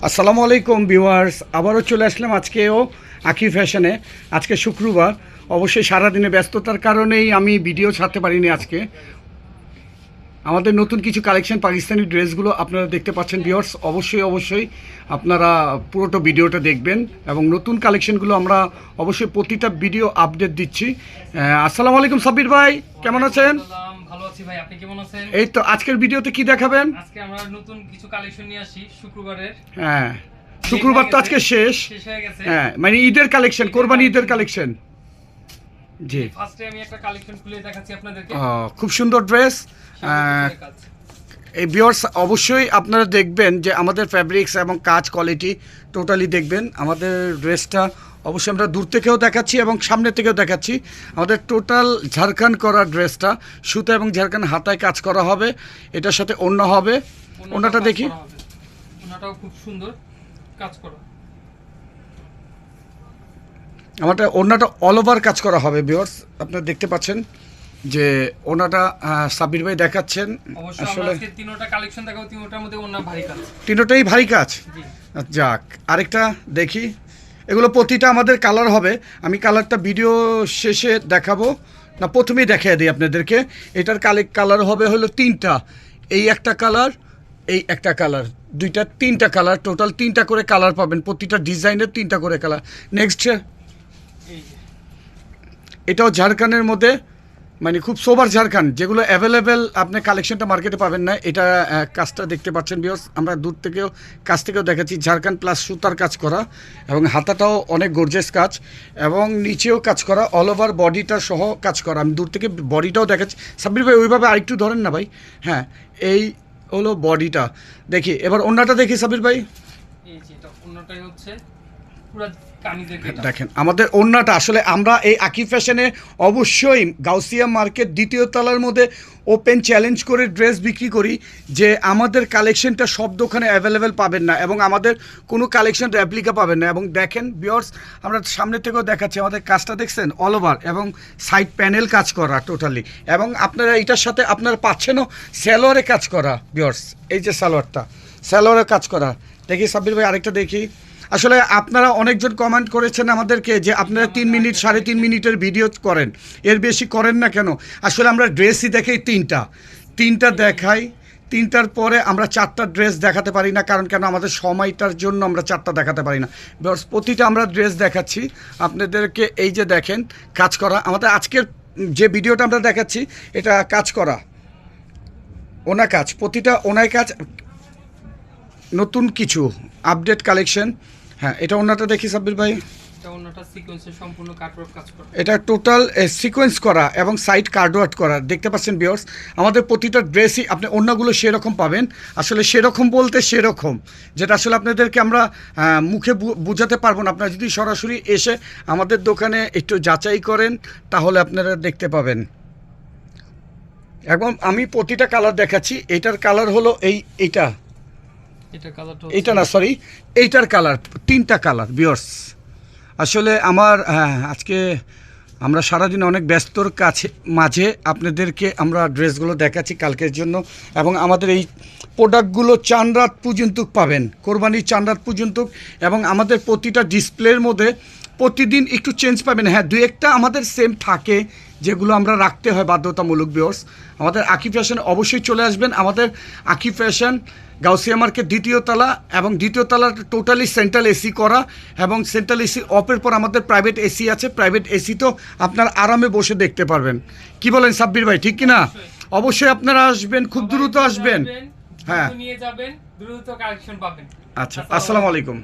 আসসালামু আলাইকুম ভিউয়ার্স, আবারও চলে আসলাম আজকেও আঁকি ফ্যাশনে। আজকে শুক্রবার, অবশ্যই সারাদিনে ব্যস্ততার কারণেই আমি ভিডিও ছাড়তে পারিনি। আজকে আমাদের নতুন কিছু কালেকশন পাকিস্তানি ড্রেসগুলো আপনারা দেখতে পাচ্ছেন ভিউয়ার্স। অবশ্যই আপনারা পুরোটা ভিডিওটা দেখবেন এবং নতুন কালেকশনগুলো আমরা অবশ্যই প্রতিটা ভিডিও আপডেট দিচ্ছি। আসসালামু আলাইকুম সাব্বির ভাই, কেমন আছেন? ভালো আছি ভাই, আপনি কেমন আছেন? এই তো আজকের ভিডিওতে কি দেখাবেন? আজকে আমরা নতুন কিছু কালেকশন নিয়ে আসি শুক্রবারের। হ্যাঁ, শুক্রবার তো আজকে শেষ হয়ে গেছে। হ্যাঁ, মানে ঈদের কালেকশন, কোরবানি ঈদের কালেকশন। জি, ফার্স্টে আমি একটা কালেকশন খুলে দেখাচ্ছি আপনাদেরকে। খুব সুন্দর ড্রেস। এই ভিউয়ার্স অবশ্যই আপনারা দেখবেন যে আমাদের ফ্যাব্রিক্স এবং কাজ কোয়ালিটি টোটালি দেখবেন। আমাদের ড্রেসটা অবশ্যই আমরা দূর থেকেও দেখাচ্ছি এবং সামনে থেকেও দেখাচ্ছি। আমাদের টোটাল ঝাড়খান্ড করা ড্রেসটা সুতা এবং ঝাড়খান্ড হাতায় কাজ করা হবে। এটার সাথে ওড়না হবে। ওড়নাটা দেখি, ওড়নাটাও খুব সুন্দর কাজ করা। আমাদের ওড়নাটা অল ওভার কাজ করা হবে ভিউয়ার্স। আপনারা দেখতে পাচ্ছেন যে ওড়নাটা সাব্বির ভাই দেখাচ্ছেন। অবশ্যই আমরা আজকে তিনটা কালেকশন দেখাবো, তিনটার মধ্যে ওড়না ভারী কাজ। তিনটাই ভারী কাজ। জি, যাক, আরেকটা দেখি। এগুলো প্রতিটা আমাদের কালার হবে। আমি কালারটা ভিডিও শেষে দেখাবো, না প্রথমেই দেখিয়ে দিই আপনাদেরকে। এটার কালার হবে হলো তিনটা। এই একটা কালার, এই একটা কালার, দুইটা তিনটা কালার, টোটাল তিনটা করে কালার পাবেন। প্রতিটা ডিজাইনের তিনটা করে কালার। নেক্সট, এই যে এটাও ঝাড়খান্ডের মধ্যে, মানে খুব সোবার ঝাড়খান্ড, যেগুলো অ্যাভেলেবেল আপনি কালেকশনটা মার্কেটে পাবেন না। এটা কাজটা দেখতে পাচ্ছেন ভিউয়ার্স, আমরা দূর থেকেও কাছ থেকেও দেখাচ্ছি। ঝাড়খান্ড প্লাস সুতার কাজ করা এবং হাতাটাও অনেক গর্জিয়াস কাজ এবং নিচেও কাজ করা, অল ওভার বডিটা সহ কাজ করা। আমি দূর থেকে বডিটাও দেখাচ্ছি। সাব্বির ভাই ওইভাবে আরেকটু ধরেন না ভাই। হ্যাঁ, এই হলো বডিটা। দেখি এবার ওড়নাটা দেখি সাব্বির ভাই। এই যে এটা ওড়নাটাই হচ্ছে পুরো দেখেন আমাদের ওড়নাটা। আসলে আমরা এই আঁকি ফ্যাশনে অবশ্যই গাউসিয়া মার্কেট দ্বিতীয় তলার মধ্যে ওপেন চ্যালেঞ্জ করে ড্রেস বিক্রি করি যে আমাদের কালেকশনটা সব দোকানে অ্যাভেলেবেল পাবেন না এবং আমাদের কোনো কালেকশন রেপ্লিকা পাবেন না। এবং দেখেন ভিউয়ার্স, আমরা সামনে থেকেও দেখাচ্ছি। আমাদের কাজটা দেখছেন অল ওভার এবং সাইড প্যানেল কাজ করা টোটালি। এবং আপনারা এটার সাথে আপনারা পাচ্ছেনও সালোয়ারে কাজ করা ভিউয়ার্স। এই যে সালোয়ারে কাজ করা। দেখি সাব্বির ভাই আরেকটা দেখি। আসলে আপনারা অনেকজন কমেন্ট করেছেন আমাদেরকে যে আপনারা 3 মিনিট 3.5 মিনিটের ভিডিও করেন, এর বেশি করেন না কেন? আসলে আমরা ড্রেসই দেখাই তিনটা দেখাই। তিনটার পরে আমরা 4টা ড্রেস দেখাতে পারি না, কারণ কেন আমাদের সময়টার জন্য আমরা 4টা দেখাতে পারি না। প্রতিটা আমরা ড্রেস দেখাচ্ছি আপনাদেরকে। এই যে দেখেন কাজ করা। আমাদের আজকের যে ভিডিওটা আমরা দেখাচ্ছি এটা কাজ করা ওনা কাজ, প্রতিটা ওনায় কাজ, নতুন কিছু আপডেট কালেকশন। হ্যাঁ, এটা ওনাটা দেখি সাব্বির ভাই। এটা ওড়নাটা সিকোয়েন্সের সম্পূর্ণ কাটওয়ার্ক কাজ করা। এটা টোটাল সিকোয়েন্স করা এবং সাইড কার্ডওয়ার্ক করা। দেখতে পাচ্ছেন ভিউয়ার্স, আমাদের প্রতিটা ড্রেসই আপনি ওড়নাগুলো সেরকম পাবেন। আসলে সেরকম বলতে সেরকম, যেটা আসলে আপনাদেরকে আমরা মুখে বোঝাতে পারবো না। আপনারা যদি সরাসরি এসে আমাদের দোকানে একটু যাচাই করেন তাহলে আপনারা দেখতে পাবেন। এবং আমি প্রতিটা কালার দেখাচ্ছি। এটার কালার হলো এইটা না, সরি, এইটার কালার, 3টা কালার ভিউয়ার্স। আসলে আমার আজকে আমরা সারাদিন অনেক ব্যস্তর মাঝে আপনাদেরকে আমরা ড্রেসগুলো দেখাচ্ছি কালকের জন্য। এবং আমাদের এই প্রোডাক্টগুলো চান রাত পর্যন্ত পাবেন, কোরবানির চান রাত পর্যন্ত। এবং আমাদের প্রতিটা ডিসপ্লের মধ্যে প্রতিদিন একটু চেঞ্জ পাবেন। হ্যাঁ, 2-1টা আমাদের সেম থাকে যেগুলো আমরা রাখতে হয় বাধ্যতামূলক ভিউয়ার্স। আমাদের আঁকি ফ্যাশন অবশ্যই চলে আসবেন। আমাদের আঁকি ফ্যাশন গাউসিয়া মার্কেট দ্বিতীয় তলা, এবং দ্বিতীয় তলা টোটালি সেন্ট্রাল এসি করা, এবং সেন্ট্রাল এসি অফের পর আমাদের প্রাইভেট এসি আছে। প্রাইভেট এসি তো আপনার আরামে বসে দেখতে পারবেন। কি বলেন সাব্বির ভাই, ঠিক কিনা? অবশ্যই আপনারা আসবেন, খুব দ্রুত আসবেন। হ্যাঁ, নিয়ে যাবেন, দ্রুত কালেকশন পাবেন। আচ্ছা, আসসালামু আলাইকুম।